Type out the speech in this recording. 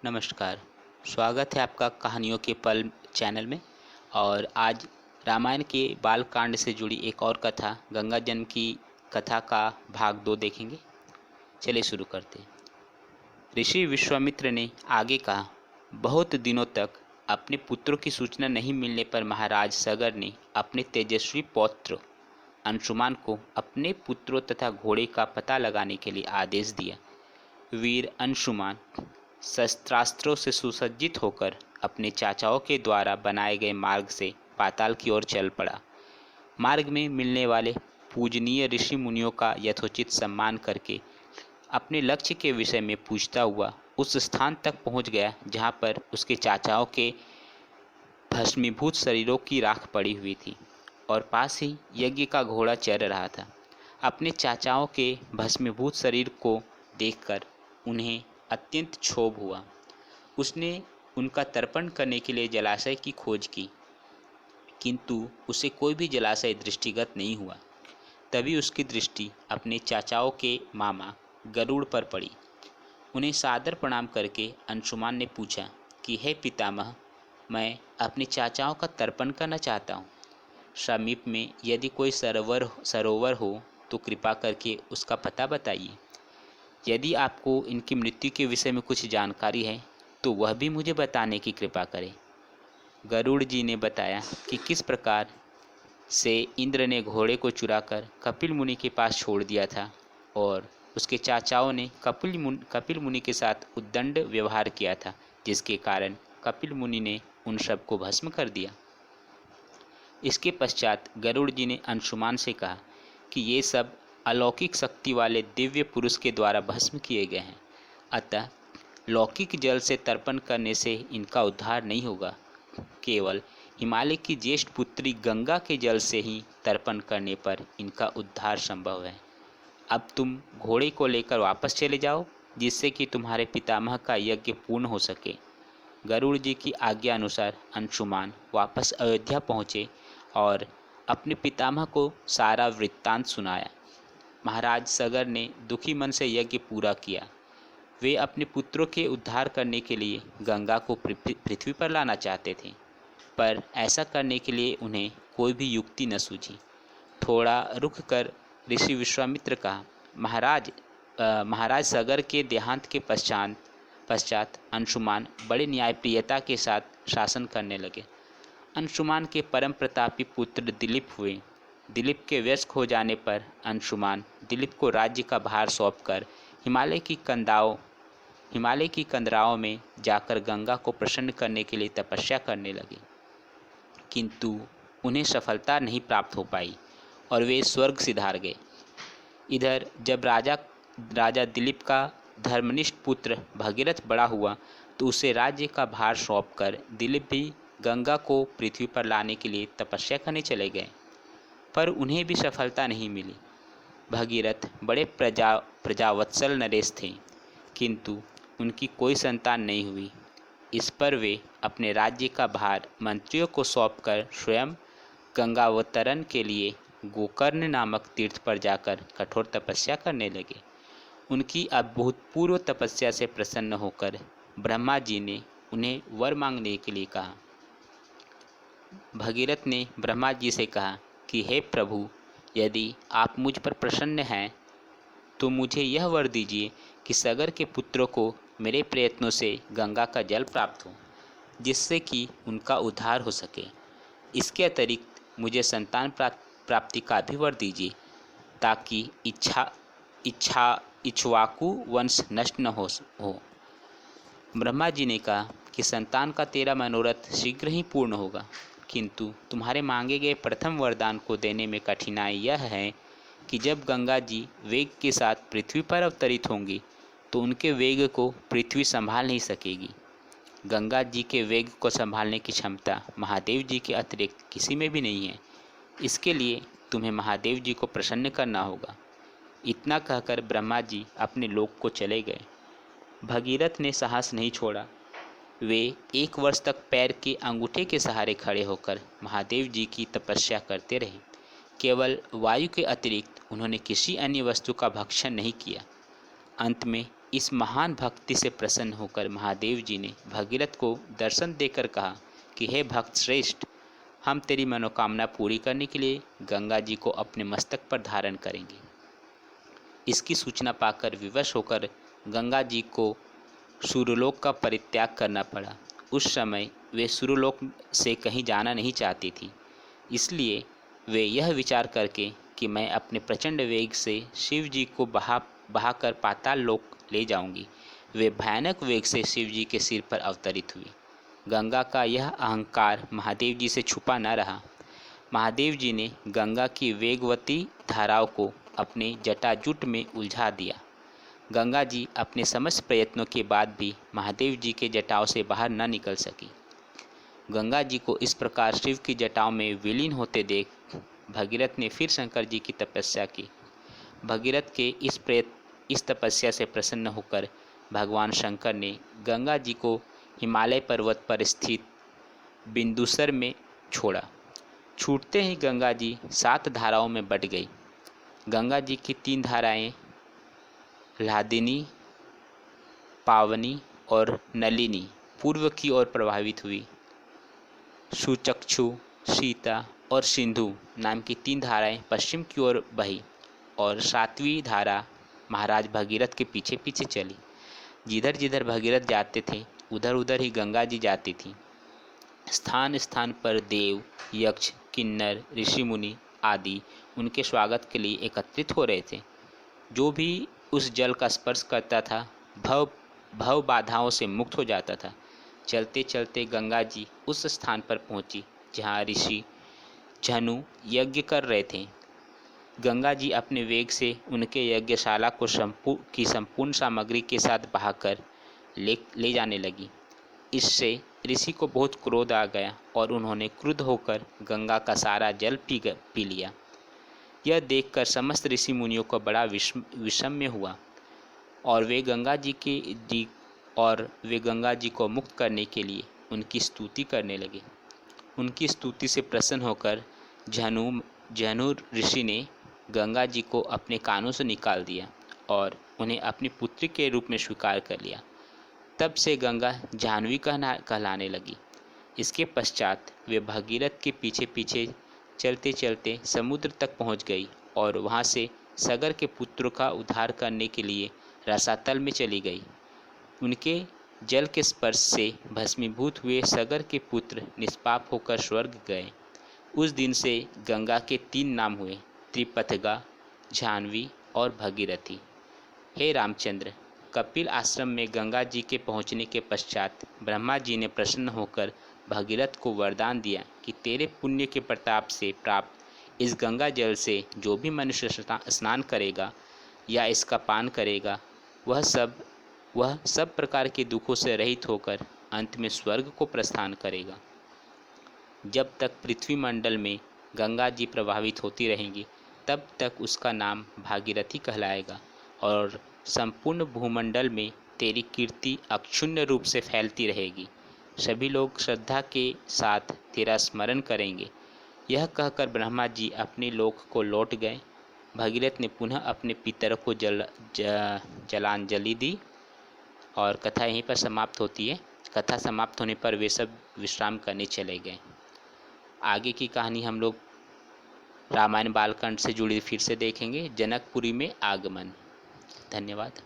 नमस्कार। स्वागत है आपका कहानियों के पल चैनल में। और आज रामायण के बालकांड से जुड़ी एक और कथा गंगा जन्म की कथा का भाग 2 देखेंगे। चलिए शुरू करते हैं। ऋषि विश्वामित्र ने आगे कहा, बहुत दिनों तक अपने पुत्रों की सूचना नहीं मिलने पर महाराज सगर ने अपने तेजस्वी पौत्र अंशुमान को अपने पुत्रों तथा घोड़े का पता लगाने के लिए आदेश दिया। वीर अंशुमान शस्त्रास्त्रों से सुसज्जित होकर अपने चाचाओं के द्वारा बनाए गए मार्ग से पाताल की ओर चल पड़ा। मार्ग में मिलने वाले पूजनीय ऋषि मुनियों का यथोचित सम्मान करके अपने लक्ष्य के विषय में पूछता हुआ उस स्थान तक पहुंच गया जहां पर उसके चाचाओं के भस्मीभूत शरीरों की राख पड़ी हुई थी और पास ही यज्ञ का घोड़ा चर रहा था। अपने चाचाओं के भस्मीभूत शरीर को देखकर उन्हें अत्यंत क्षोभ हुआ। उसने उनका तर्पण करने के लिए जलाशय की खोज की, किंतु उसे कोई भी जलाशय दृष्टिगत नहीं हुआ। तभी उसकी दृष्टि अपने चाचाओं के मामा गरुड़ पर पड़ी। उन्हें सादर प्रणाम करके अंशुमान ने पूछा कि हे पितामह, मैं अपने चाचाओं का तर्पण करना चाहता हूँ। समीप में यदि कोई सरोवर हो तो कृपा करके उसका पता बताइए। यदि आपको इनकी मृत्यु के विषय में कुछ जानकारी है तो वह भी मुझे बताने की कृपा करें। गरुड़ जी ने बताया कि किस प्रकार से इंद्र ने घोड़े को चुराकर कपिल मुनि के पास छोड़ दिया था और उसके चाचाओं ने कपिल मुनि के साथ उद्दंड व्यवहार किया था, जिसके कारण कपिल मुनि ने उन सबको भस्म कर दिया। इसके पश्चात गरुड़ जी ने अंशुमान से कहा कि ये सब अलौकिक शक्ति वाले दिव्य पुरुष के द्वारा भस्म किए गए हैं, अतः लौकिक जल से तर्पण करने से इनका उद्धार नहीं होगा। केवल हिमालय की ज्येष्ठ पुत्री गंगा के जल से ही तर्पण करने पर इनका उद्धार संभव है। अब तुम घोड़े को लेकर वापस चले जाओ, जिससे कि तुम्हारे पितामह का यज्ञ पूर्ण हो सके। गरुड़ जी की आज्ञा अनुसार अंशुमान वापस अयोध्या पहुँचे और अपने पितामह को सारा वृत्तांत सुनाया। महाराज सगर ने दुखी मन से यज्ञ पूरा किया। वे अपने पुत्रों के उद्धार करने के लिए गंगा को पृथ्वी पर लाना चाहते थे, पर ऐसा करने के लिए उन्हें कोई भी युक्ति न सूझी। थोड़ा रुक कर ऋषि विश्वामित्र कहा, महाराज सगर के देहांत के पश्चात अंशुमान बड़े न्यायप्रियता के साथ शासन करने लगे। अंशुमान के परम प्रतापी पुत्र दिलीप हुए। दिलीप के वयस्क हो जाने पर अंशुमान दिलीप को राज्य का भार सौंपकर हिमालय की कंदराओं में जाकर गंगा को प्रसन्न करने के लिए तपस्या करने लगे, किंतु उन्हें सफलता नहीं प्राप्त हो पाई और वे स्वर्ग सिधार गए। इधर जब राजा दिलीप का धर्मनिष्ठ पुत्र भगीरथ बड़ा हुआ तो उसे राज्य का भार सौंपकर दिलीप भी गंगा को पृथ्वी पर लाने के लिए तपस्या करने चले गए, पर उन्हें भी सफलता नहीं मिली। भगीरथ बड़े प्रजावत्सल नरेश थे, किंतु उनकी कोई संतान नहीं हुई। इस पर वे अपने राज्य का भार मंत्रियों को सौंपकर स्वयं गंगावतरण के लिए गोकर्ण नामक तीर्थ पर जाकर कठोर तपस्या करने लगे। उनकी अभूतपूर्व तपस्या से प्रसन्न होकर ब्रह्मा जी ने उन्हें वर मांगने के लिए कहा। भगीरथ ने ब्रह्मा जी से कहा कि हे प्रभु, यदि आप मुझ पर प्रसन्न हैं तो मुझे यह वर दीजिए कि सगर के पुत्रों को मेरे प्रयत्नों से गंगा का जल प्राप्त हो, जिससे कि उनका उद्धार हो सके। इसके अतिरिक्त मुझे संतान प्राप्ति का भी वर दीजिए, ताकि इक्ष्वाकु वंश नष्ट न हो। ब्रह्मा जी ने कहा कि संतान का तेरा मनोरथ शीघ्र ही पूर्ण होगा, किंतु तुम्हारे मांगे गए प्रथम वरदान को देने में कठिनाई यह है कि जब गंगा जी वेग के साथ पृथ्वी पर अवतरित होंगी तो उनके वेग को पृथ्वी संभाल नहीं सकेगी। गंगा जी के वेग को संभालने की क्षमता महादेव जी के अतिरिक्त किसी में भी नहीं है। इसके लिए तुम्हें महादेव जी को प्रसन्न करना होगा। इतना कहकर ब्रह्मा जी अपने लोक को चले गए। भगीरथ ने साहस नहीं छोड़ा। वे 1 वर्ष तक पैर के अंगूठे के सहारे खड़े होकर महादेव जी की तपस्या करते रहे। केवल वायु के अतिरिक्त उन्होंने किसी अन्य वस्तु का भक्षण नहीं किया। अंत में इस महान भक्ति से प्रसन्न होकर महादेव जी ने भगीरथ को दर्शन देकर कहा कि हे भक्त श्रेष्ठ, हम तेरी मनोकामना पूरी करने के लिए गंगा जी को अपने मस्तक पर धारण करेंगे। इसकी सूचना पाकर विवश होकर गंगा जी को सूर्यलोक का परित्याग करना पड़ा। उस समय वे सूर्यलोक से कहीं जाना नहीं चाहती थी, इसलिए वे यह विचार करके कि मैं अपने प्रचंड वेग से शिव जी को बहाकर पाताल लोक ले जाऊंगी, वे भयानक वेग से शिव जी के सिर पर अवतरित हुई। गंगा का यह अहंकार महादेव जी से छुपा न रहा। महादेव जी ने गंगा की वेगवती धाराओं को अपने जटाजूट में उलझा दिया। गंगा जी अपने समस्त प्रयत्नों के बाद भी महादेव जी के जटाओं से बाहर न निकल सकी। गंगा जी को इस प्रकार शिव की जटाओं में विलीन होते देख भगीरथ ने फिर शंकर जी की तपस्या की। भगीरथ के इस तपस्या से प्रसन्न होकर भगवान शंकर ने गंगा जी को हिमालय पर्वत पर स्थित बिंदुसर में छोड़ा। छूटते ही गंगा जी 7 धाराओं में बट गई। गंगा जी की 3 धाराएं लादिनी, पावनी और नलिनी पूर्व की ओर प्रवाहित हुई। सुचक्षु, सीता और सिंधु नाम की 3 धाराएं पश्चिम की ओर बही और 7वीं धारा महाराज भगीरथ के पीछे पीछे चली। जिधर जिधर भगीरथ जाते थे उधर उधर ही गंगा जी जाती थी। स्थान स्थान पर देव, यक्ष, किन्नर, ऋषि मुनि आदि उनके स्वागत के लिए एकत्रित हो रहे थे। जो भी उस जल का स्पर्श करता था भव बाधाओं से मुक्त हो जाता था। चलते चलते गंगा जी उस स्थान पर पहुंची जहां ऋषि झनु यज्ञ कर रहे थे। गंगा जी अपने वेग से उनके यज्ञशाला को संपूर्ण सामग्री के साथ बहाकर ले जाने लगी। इससे ऋषि को बहुत क्रोध आ गया और उन्होंने क्रुद्ध होकर गंगा का सारा जल पी लिया। यह देखकर समस्त ऋषि मुनियों को बड़ा विषम्य हुआ और वे गंगा जी को मुक्त करने के लिए उनकी स्तुति करने लगे। उनकी स्तुति से प्रसन्न होकर झनु ऋषि ने गंगा जी को अपने कानों से निकाल दिया और उन्हें अपनी पुत्री के रूप में स्वीकार कर लिया। तब से गंगा जाह्नवी कहलाने लगी। इसके पश्चात वे भगीरथ के पीछे पीछे चलते चलते समुद्र तक पहुंच गई और वहां से सगर के पुत्रों का उद्धार करने के लिए रसातल में चली गई। उनके जल के स्पर्श से भस्मीभूत हुए सगर के पुत्र निष्पाप होकर स्वर्ग गए। उस दिन से गंगा के 3 नाम हुए, त्रिपथगा, जाह्नवी और भगीरथी। हे रामचंद्र, कपिल आश्रम में गंगा जी के पहुंचने के पश्चात ब्रह्मा जी ने प्रसन्न होकर भगीरथ को वरदान दिया कि तेरे पुण्य के प्रताप से प्राप्त इस गंगा जल से जो भी मनुष्य स्नान करेगा या इसका पान करेगा वह सब प्रकार के दुखों से रहित होकर अंत में स्वर्ग को प्रस्थान करेगा। जब तक पृथ्वी मंडल में गंगा जी प्रभावित होती रहेंगी तब तक उसका नाम भागीरथी कहलाएगा और संपूर्ण भूमंडल में तेरी कीर्ति अक्षुण्ण रूप से फैलती रहेगी। सभी लोग श्रद्धा के साथ तेरा स्मरण करेंगे। यह कहकर ब्रह्मा जी अपने लोक को लौट गए। भगीरथ ने पुनः अपने पितर को जलांजलि दी और कथा यहीं पर समाप्त होती है। कथा समाप्त होने पर वे सब विश्राम करने चले गए। आगे की कहानी हम लोग रामायण बालकांड से जुड़ी फिर से देखेंगे, जनकपुरी में आगमन। धन्यवाद।